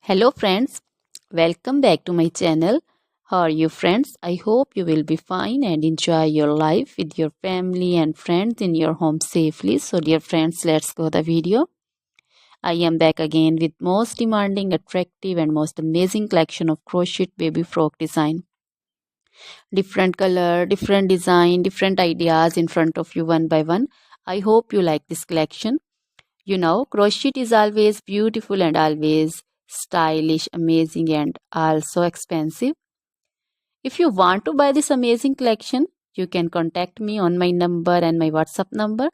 Hello friends, welcome back to my channel. How are you friends? I hope you will be fine and enjoy your life with your family and friends in your home safely. So dear friends, let's go the video. I am back again with most demanding, attractive and most amazing collection of crochet baby frock design. Different color, different design, different ideas in front of you one by one. I hope you like this collection. You know, crochet is always beautiful and always stylish, amazing, and also expensive. If you want to buy this amazing collection, you can contact me on my number and my WhatsApp number.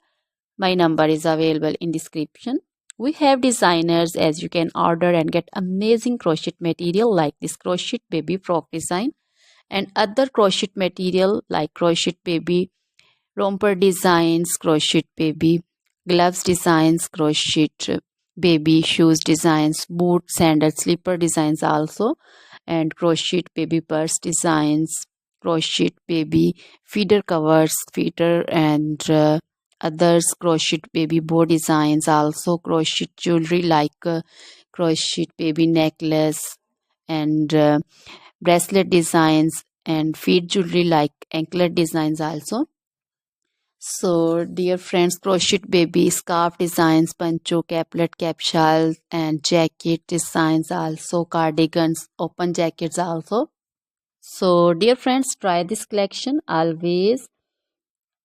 My number is available in description. We have designers as you can order and get amazing crochet material like this crochet baby frock design and other crochet material like crochet baby romper designs, crochet baby gloves designs, crochet baby shoes designs, boot, sandal, slipper designs also, and crochet baby purse designs, crochet baby feeder covers, feeder and others, crochet baby bow designs also, crochet jewelry like crochet baby necklace and bracelet designs and feet jewelry like anklet designs also. So, dear friends, crochet baby scarf designs, pancho, caplet, capsule, and jacket designs also, cardigans, open jackets also. So, dear friends, try this collection. Always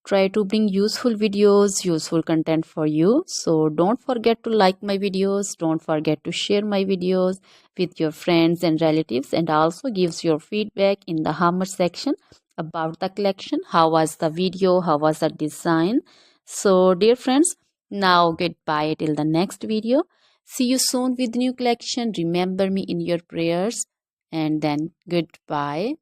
try to bring useful videos, useful content for you. So, don't forget to like my videos. Don't forget to share my videos with your friends and relatives, and also gives your feedback in the comment section about the collection. How was the video? How was the design? So, dear friends, now goodbye till the next video. See you soon with new collection. Remember me in your prayers, and then goodbye.